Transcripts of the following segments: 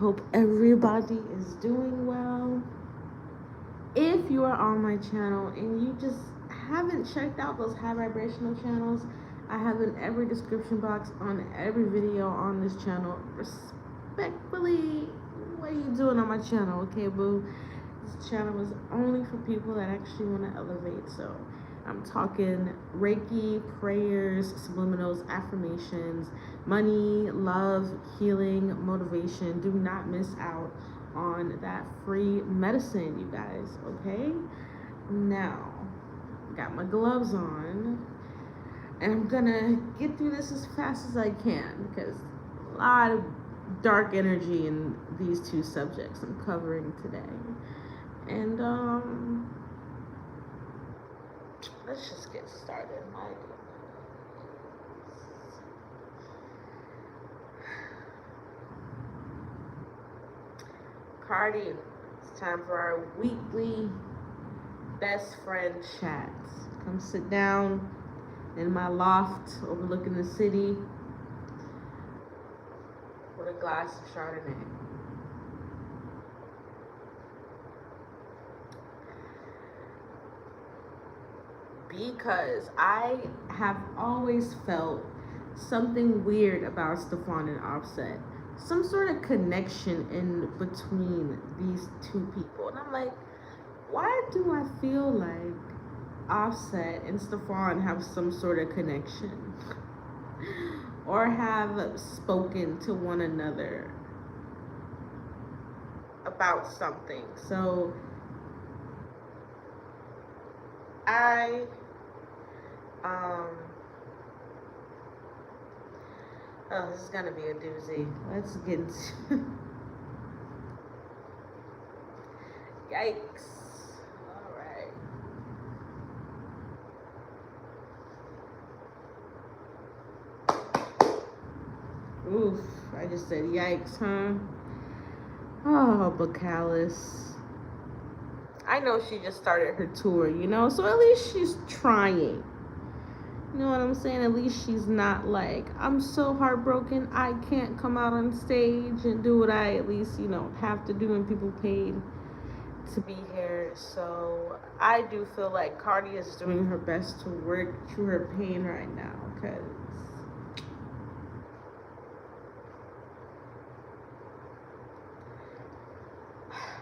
hope everybody is doing well. If you are on my channel and you just haven't checked out those high vibrational channels, I have in every description box on every video on this channel. Respectfully, what are you doing on my channel, okay, boo? This channel is only for people that actually want to elevate. So I'm talking Reiki, prayers, subliminals, affirmations, money, love, healing, motivation. Do not miss out on that free medicine, you guys, okay? Now, got my gloves on, and I'm gonna get through this as fast as I can because a lot of dark energy in these two subjects I'm covering today. And let's just get started. My goodness. CARDI, it's time for our weekly best friend chats. Come sit down in my loft overlooking the city with a glass of Chardonnay. Because I have always felt something weird about STEFFON and Offset. Some sort of connection in between these two people. And I'm like, why do I feel like Offset and STEFFON have some sort of connection? Or have spoken to one another about something. So oh, this is gonna be a doozy. Let's get into yikes. All right. Oof, I just said yikes, huh? Oh, Bacalis. I know she just started her tour, you know, so at least she's trying. You know what I'm saying? At least she's not like, I'm so heartbroken, I can't come out on stage and do what I at least, you know, have to do, and people paid to be here. So I do feel like CARDI is doing her best to work through her pain right now, because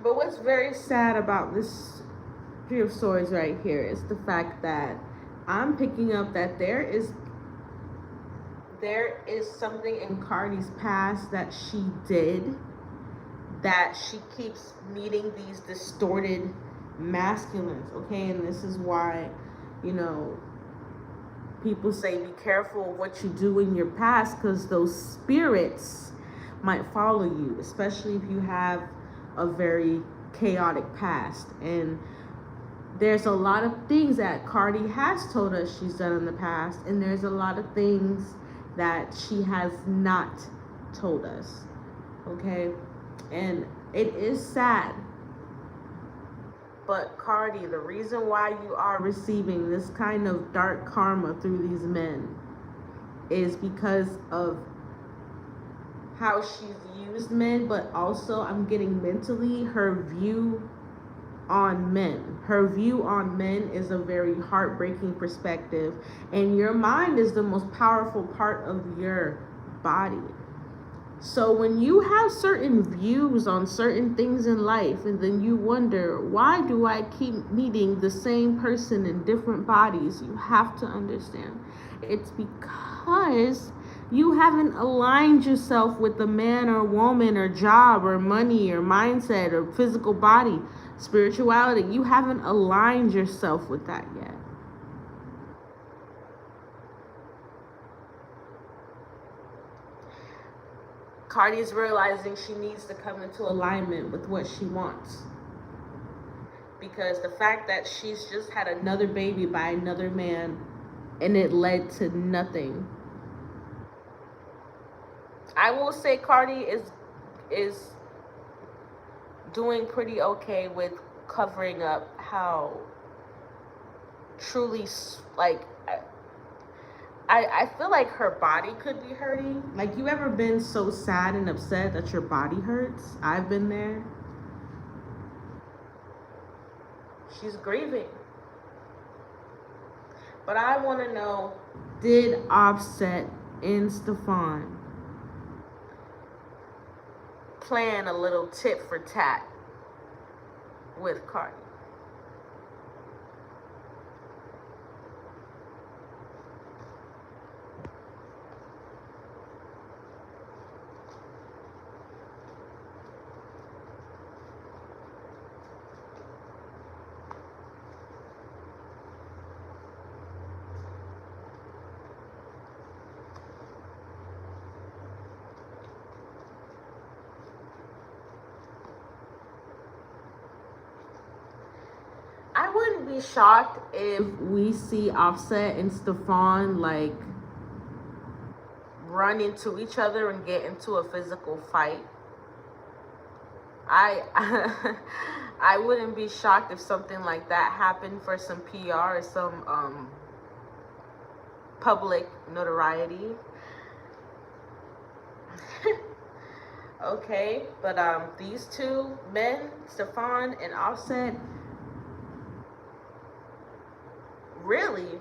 but what's very sad about this Three of Swords right here is the fact that I'm picking up that there is something in CARDI's past that she did, that she keeps meeting these distorted masculines, okay? And this is why, you know, people say be careful of what you do in your past, because those spirits might follow you, especially if you have a very chaotic past. And there's a lot of things that CARDI has told us she's done in the past, and there's a lot of things that she has not told us, okay? And it is sad, but CARDI, the reason why you are receiving this kind of dark karma through these men is because of how she's used men, but also I'm getting mentally her view on men. Her view on men is a very heartbreaking perspective, and your mind is the most powerful part of your body. So when you have certain views on certain things in life, and then you wonder, why do I keep meeting the same person in different bodies? You have to understand, it's because you haven't aligned yourself with the man or woman or job or money or mindset or physical body, spirituality. You haven't aligned yourself with that yet. CARDI is realizing she needs to come into alignment with what she wants. Because the fact that she's just had another baby by another man and it led to nothing. I will say CARDI is doing pretty okay with covering up how truly, like, I feel like her body could be hurting. Like, you ever been so sad and upset that your body hurts? I've been there. She's grieving. But I want to know, did Offset and STEFFON plan a little tit for tat with CARDI? I wouldn't be shocked if we see Offset and STEFFON like run into each other and get into a physical fight. I wouldn't be shocked if something like that happened for some PR or some public notoriety. Okay, but these two men, STEFFON and Offset, really,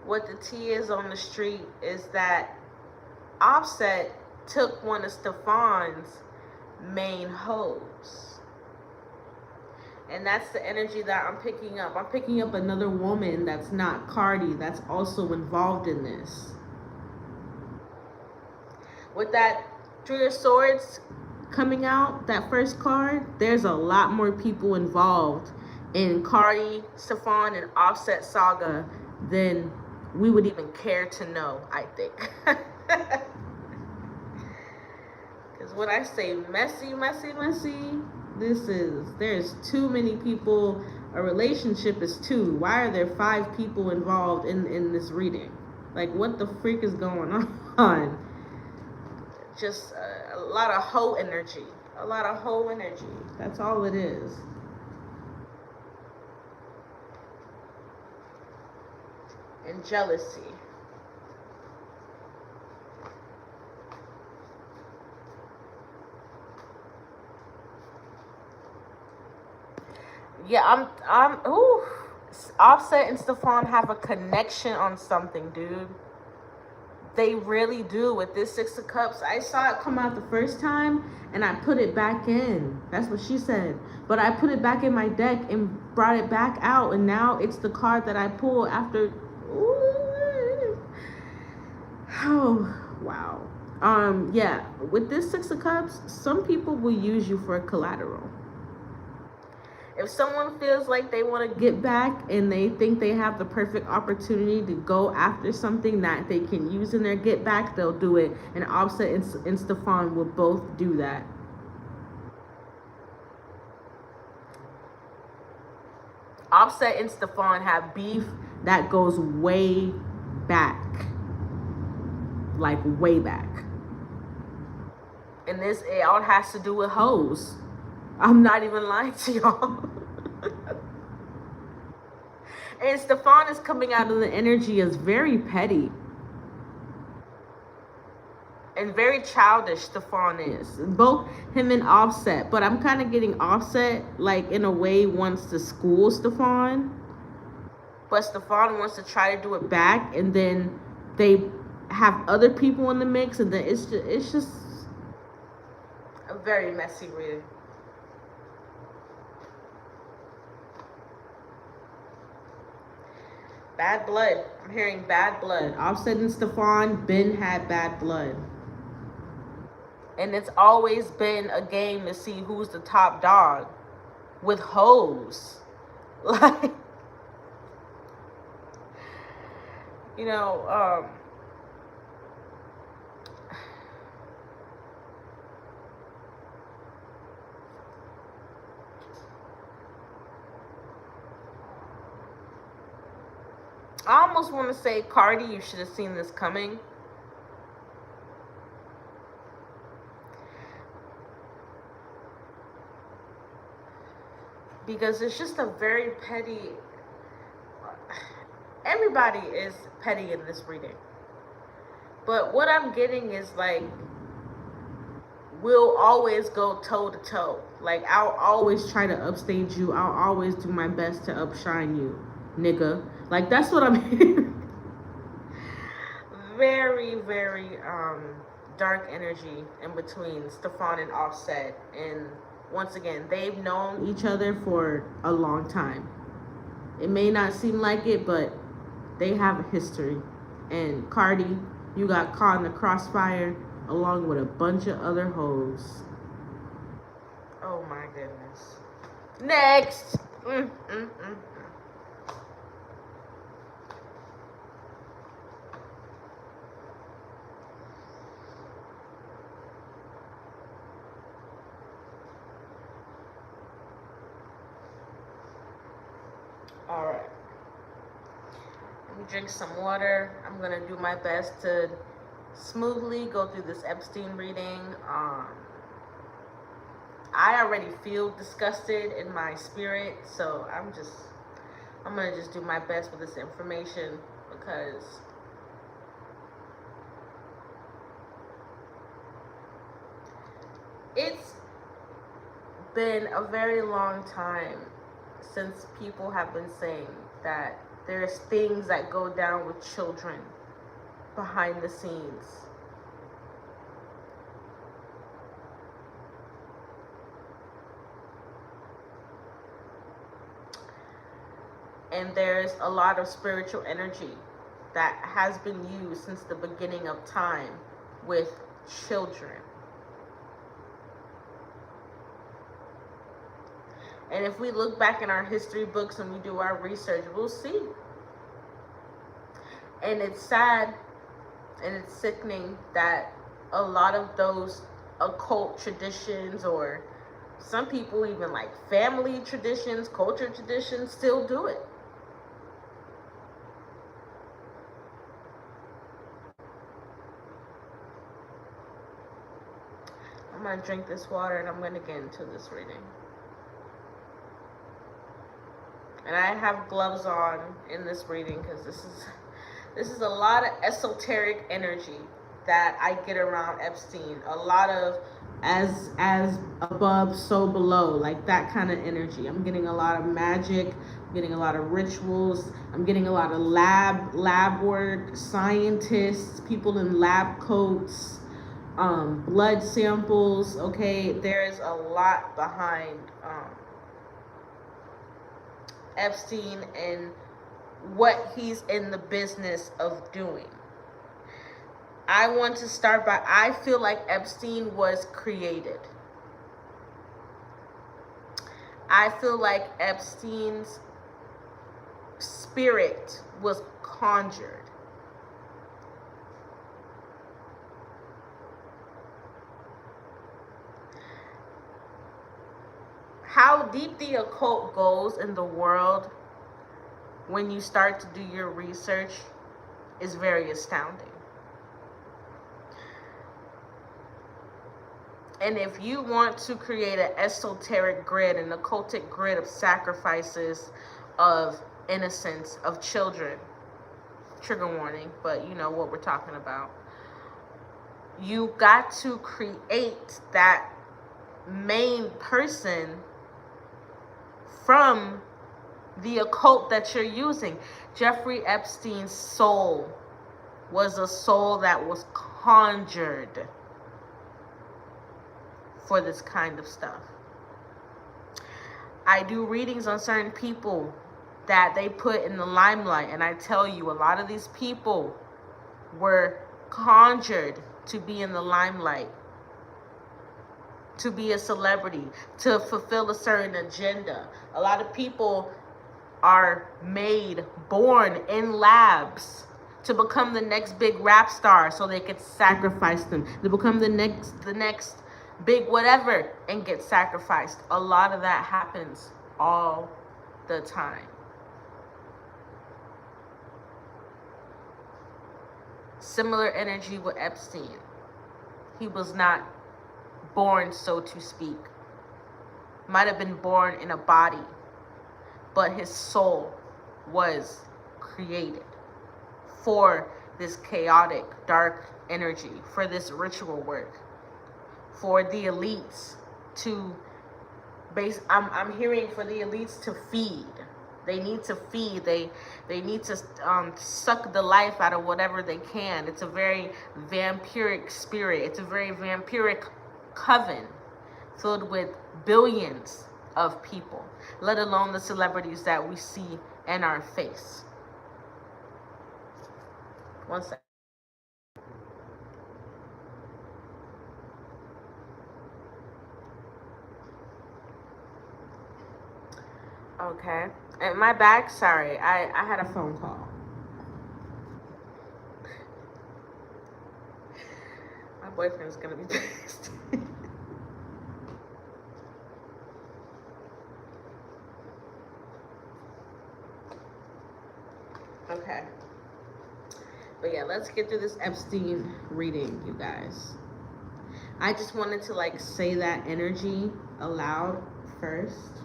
what the tea is on the street is that Offset took one of STEFFON's main hoes. And that's the energy that I'm picking up. I'm picking up another woman that's not CARDI, that's also involved in this. With that Three of Swords coming out, that first card, there's a lot more people involved in CARDI, STEFFON, and Offset saga than we would even care to know, I think. Because when I say messy, messy, messy, there's too many people. A relationship is two. Why are there 5 people involved in this reading? Like, what the freak is going on? Just a lot of hoe energy. A lot of hoe energy. That's all it is. And jealousy. Yeah, ooh. Offset and STEFFON have a connection on something, dude. They really do. With this 6 of Cups, I saw it come out the first time and I put it back in. That's what she said. But I put it back in my deck and brought it back out, and now it's the card that I pulled after. Ooh. Oh, wow. Yeah, with this 6 of Cups, some people will use you for collateral. If someone feels like they want to get back and they think they have the perfect opportunity to go after something that they can use in their get back, they'll do it. And Offset and STEFFON will both do that. Offset and STEFFON have beef that goes way back. Like, way back. And this, it all has to do with hoes. I'm not even lying to y'all. And STEFFON is coming out of the energy as very petty. And very childish, STEFFON is. Both him and Offset. But I'm kind of getting Offset, like, in a way, wants to school STEFFON. But STEFFON wants to try to do it back. And then they have other people in the mix. And then it's just a very messy read. Bad blood. I'm hearing bad blood. Offset and STEFFON been had bad blood. And it's always been a game to see who's the top dog with hoes. Like, you know, I almost want to say, CARDI, you should have seen this coming. Because it's just a very petty... And everybody is petty in this reading. But what I'm getting is like, we'll always go toe to toe. Like, I'll always try to upstage you. I'll always do my best to upshine you, nigga. Like, that's what I'm hearing. Very, very dark energy in between STEFFON and Offset. And once again, they've known each other for a long time. It may not seem like it, but they have a history. And CARDI, you got caught in the crossfire along with a bunch of other hoes. Oh my goodness. Next. All right. Let me drink some water. I'm going to do my best to smoothly go through this Epstein reading. I already feel disgusted in my spirit, so I'm going to just do my best with this information, because it's been a very long time since people have been saying that there's things that go down with children behind the scenes. And there's a lot of spiritual energy that has been used since the beginning of time with children. And if we look back in our history books and we do our research, we'll see. And it's sad and it's sickening that a lot of those occult traditions, or some people even like family traditions, culture traditions, still do it. I'm going to drink this water and I'm going to get into this reading. And I have gloves on in this reading because this is a lot of esoteric energy that I get around Epstein. A lot of as above, so below, like that kind of energy. I'm getting a lot of magic, I'm getting a lot of rituals, I'm getting a lot of lab work, scientists, people in lab coats, blood samples. Okay, there's a lot behind Epstein and what he's in the business of doing. I want to start by, I feel like Epstein was created. I feel like Epstein's spirit was conjured. How deep the occult goes in the world when you start to do your research is very astounding. And if you want to create an esoteric grid, an occultic grid of sacrifices, of innocence, of children, trigger warning, but you know what we're talking about, you got to create that main person from the occult that you're using. Jeffrey Epstein's soul was a soul that was conjured for this kind of stuff. I do readings on certain people that they put in the limelight, and I tell you, a lot of these people were conjured to be in the limelight, to be a celebrity, to fulfill a certain agenda. A lot of people are born in labs to become the next big rap star so they could sacrifice them, to become the next big whatever and get sacrificed. A lot of that happens all the time. Similar energy with Epstein. He was not born, so to speak. Might have been born in a body, but his soul was created. for this chaotic, dark energy, for this ritual work, for the elites to I'm hearing for the elites to feed. They need to feed. They need to suck the life out of whatever they can. It's a very vampiric spirit. It's a very vampiric coven filled with billions of people, let alone the celebrities that we see in our face. One second. Okay. And my bag, sorry, I had a phone call. My boyfriend's gonna be pissed. Okay. But yeah, let's get through this Epstein reading, you guys. I just wanted to like say that energy aloud first.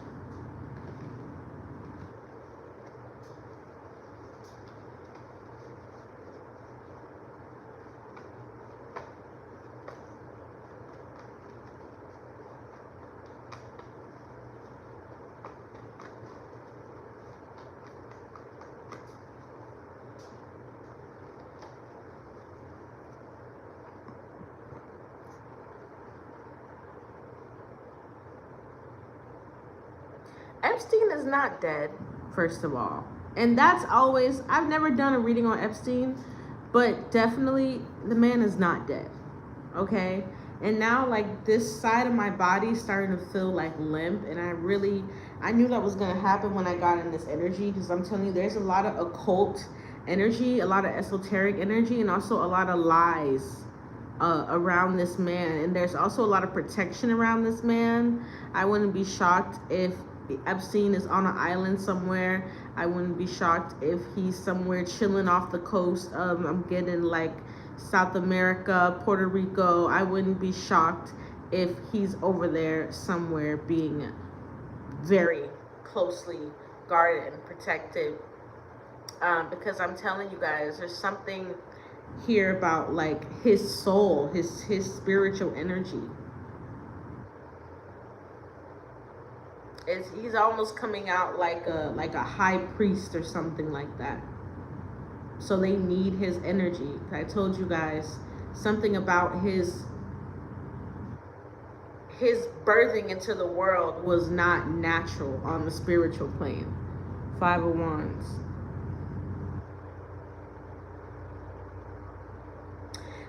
Epstein is not dead, first of all. And that's always, I've never done a reading on Epstein, but definitely the man is not dead, okay? And now like this side of my body is starting to feel like limp, and I knew that was gonna happen when I got in this energy, because I'm telling you, there's a lot of occult energy, a lot of esoteric energy, and also a lot of lies around this man. And there's also a lot of protection around this man. I wouldn't be shocked if Epstein is on an island somewhere. I wouldn't be shocked if he's somewhere chilling off the coast of, I'm getting like South America, Puerto Rico. I wouldn't be shocked if he's over there somewhere being very closely guarded and protected. Because I'm telling you guys, there's something here about like his soul, his spiritual energy. He's almost coming out like a high priest or something like that. So they need his energy. I told you guys something about his birthing into the world was not natural on the spiritual plane. Five of Wands.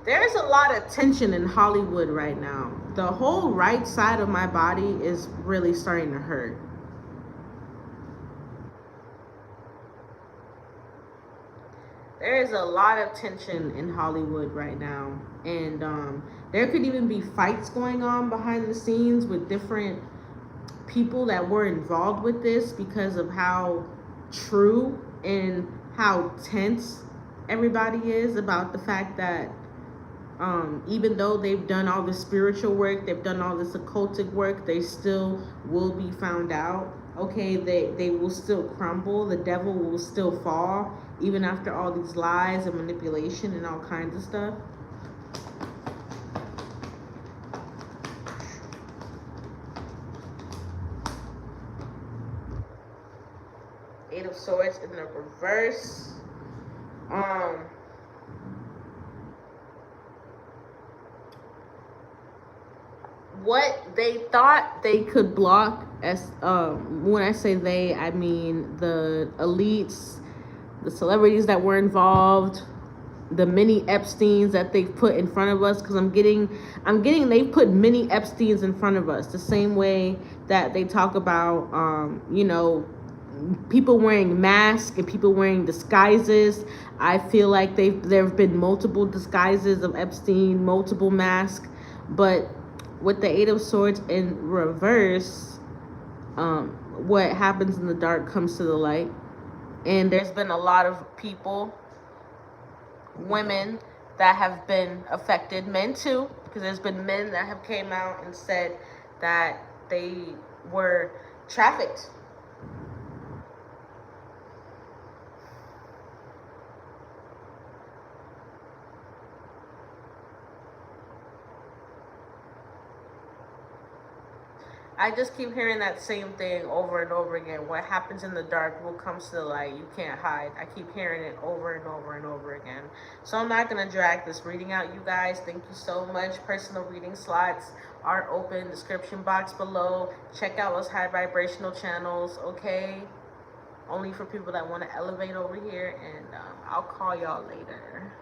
There's a lot of tension in Hollywood right now. The whole right side of my body is really starting to hurt. There is a lot of tension in Hollywood right now. And there could even be fights going on behind the scenes with different people that were involved with this because of how true and how tense everybody is about the fact that even though they've done all the spiritual work, they've done all this occultic work, they still will be found out. Okay, they will still crumble. The devil will still fall, even after all these lies and manipulation and all kinds of stuff. Eight of Swords in the reverse. What they thought they could block, as when I say they, I mean the elites, the celebrities that were involved, the mini Epsteins that they've put in front of us, because I'm getting they've put mini Epsteins in front of us, the same way that they talk about you know, people wearing masks and people wearing disguises. I feel like there have been multiple disguises of Epstein, multiple masks, but with the Eight of Swords in reverse, what happens in the dark comes to the light. And there's been a lot of people, women, that have been affected, men too, because there's been men that have came out and said that they were trafficked. I just keep hearing that same thing over and over again. What happens in the dark will come to the light. You can't hide. I keep hearing it over and over and over again. So I'm not going to drag this reading out, you guys. Thank you so much. Personal reading slots are open. Description box below. Check out those high vibrational channels, okay? Only for people that want to elevate over here. And I'll call y'all later.